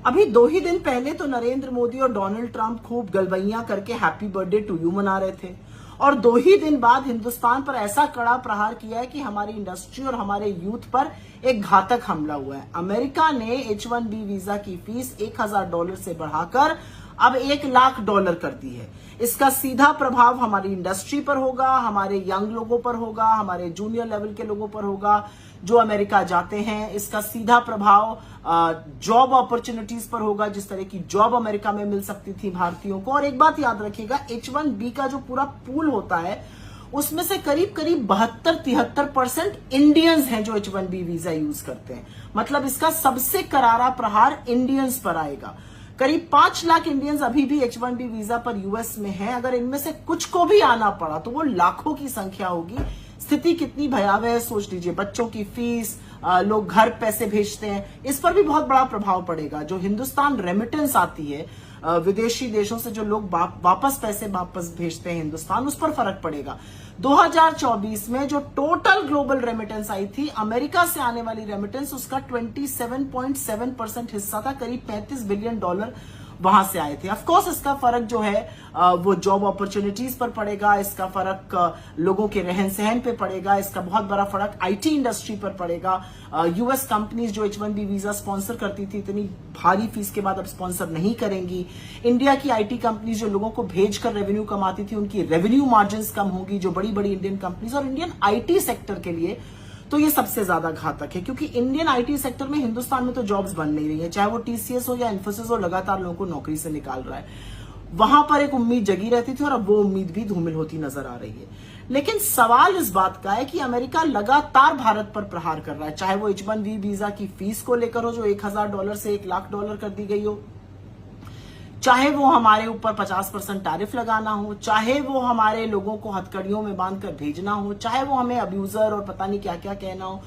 अभी 2 ही दिन पहले तो नरेंद्र मोदी और डोनाल्ड ट्रंप खूब गलबैयां करके हैप्पी बर्थडे टू यू मना रहे थे, और 2 ही दिन बाद हिंदुस्तान पर ऐसा कड़ा प्रहार किया है कि हमारी इंडस्ट्री और हमारे यूथ पर एक घातक हमला हुआ है। अमेरिका ने H1B वीजा की फीस $1000 से बढ़ाकर अब $1,00,000 कर दी है। इसका सीधा प्रभाव हमारी इंडस्ट्री पर होगा, हमारे यंग लोगों पर होगा, हमारे जूनियर लेवल के लोगों पर होगा जो अमेरिका जाते हैं। इसका सीधा प्रभाव जॉब अपॉर्चुनिटीज पर होगा, जिस तरह की जॉब अमेरिका में मिल सकती थी भारतीयों को। और एक बात याद रखिएगा, H1B का जो पूरा पूल होता है उसमें से करीब 72-73% इंडियंस हैं जो H1B वीजा यूज करते हैं। मतलब इसका सबसे करारा प्रहार इंडियंस पर आएगा। करीब 5 लाख इंडियंस अभी भी H1B वीजा पर यूएस में हैं। अगर इनमें से कुछ को भी आना पड़ा तो वो लाखों की संख्या होगी। स्थिति कितनी भयावह है सोच लीजिए। बच्चों की फीस, लोग घर पैसे भेजते हैं, इस पर भी बहुत बड़ा प्रभाव पड़ेगा। जो हिंदुस्तान रेमिटेंस आती है विदेशी देशों से, जो लोग वापस पैसे भेजते हैं हिंदुस्तान, उस पर फर्क पड़ेगा। 2024 में जो टोटल ग्लोबल रेमिटेंस आई थी, अमेरिका से आने वाली रेमिटेंस, उसका 27.7% हिस्सा था। करीब $35 बिलियन वहां से आए थे। ऑफकोर्स इसका फर्क जो है वो जॉब अपॉर्चुनिटीज पर पड़ेगा, इसका फर्क लोगों के रहन सहन पे पड़ेगा, इसका बहुत बड़ा फर्क आईटी इंडस्ट्री पर पड़ेगा। यूएस कंपनीज जो H1B वीजा स्पॉन्सर करती थी, इतनी भारी फीस के बाद अब स्पॉन्सर नहीं करेंगी। इंडिया की आईटी कंपनीज जो लोगों को भेजकर रेवेन्यू कमाती थी, उनकी रेवेन्यू मार्जिन कम होगी, जो बड़ी बड़ी इंडियन कंपनीज। और इंडियन आईटी सेक्टर के लिए तो ये सबसे ज्यादा घातक है, क्योंकि इंडियन आईटी सेक्टर में हिंदुस्तान में तो जॉब्स बन नहीं रही है। चाहे वो टीसीएस हो या इन्फोसिस हो, लगातार लोगों को नौकरी से निकाल रहा है। वहां पर एक उम्मीद जगी रहती थी और अब वो उम्मीद भी धूमिल होती नजर आ रही है। लेकिन सवाल इस बात का है कि अमेरिका लगातार भारत पर प्रहार कर रहा है, चाहे वो H1B वीजा की फीस को लेकर हो, जो $1000 से $1,00,000 कर दी गई हो, चाहे वो हमारे ऊपर 50% टैरिफ लगाना हो, चाहे वो हमारे लोगों को हथकड़ियों में बांधकर भेजना हो, चाहे वो हमें अब्यूजर और पता नहीं क्या क्या कहना हो,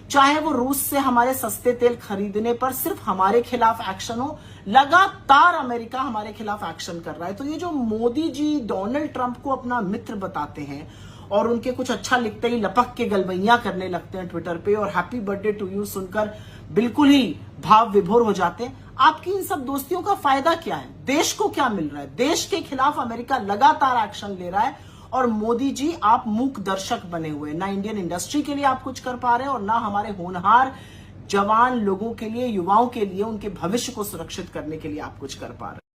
चाहे वो रूस से हमारे सस्ते तेल खरीदने पर सिर्फ हमारे खिलाफ एक्शन हो। लगातार अमेरिका हमारे खिलाफ एक्शन कर रहा है। तो ये जो मोदी जी डोनाल्ड ट्रंप को अपना मित्र बताते हैं और उनके कुछ अच्छा लिखते ही लपक के गलबैयां करने लगते हैं ट्विटर पे, और हैप्पी बर्थडे टू यू सुनकर बिल्कुल ही भाव विभोर हो जाते हैं, आपकी इन सब दोस्तियों का फायदा क्या है? देश को क्या मिल रहा है? देश के खिलाफ अमेरिका लगातार एक्शन ले रहा है और मोदी जी आप मूक दर्शक बने हुए। ना इंडियन इंडस्ट्री के लिए आप कुछ कर पा रहे हैं और ना हमारे होनहार जवान लोगों के लिए, युवाओं के लिए, उनके भविष्य को सुरक्षित करने के लिए आप कुछ कर पा रहे हैं।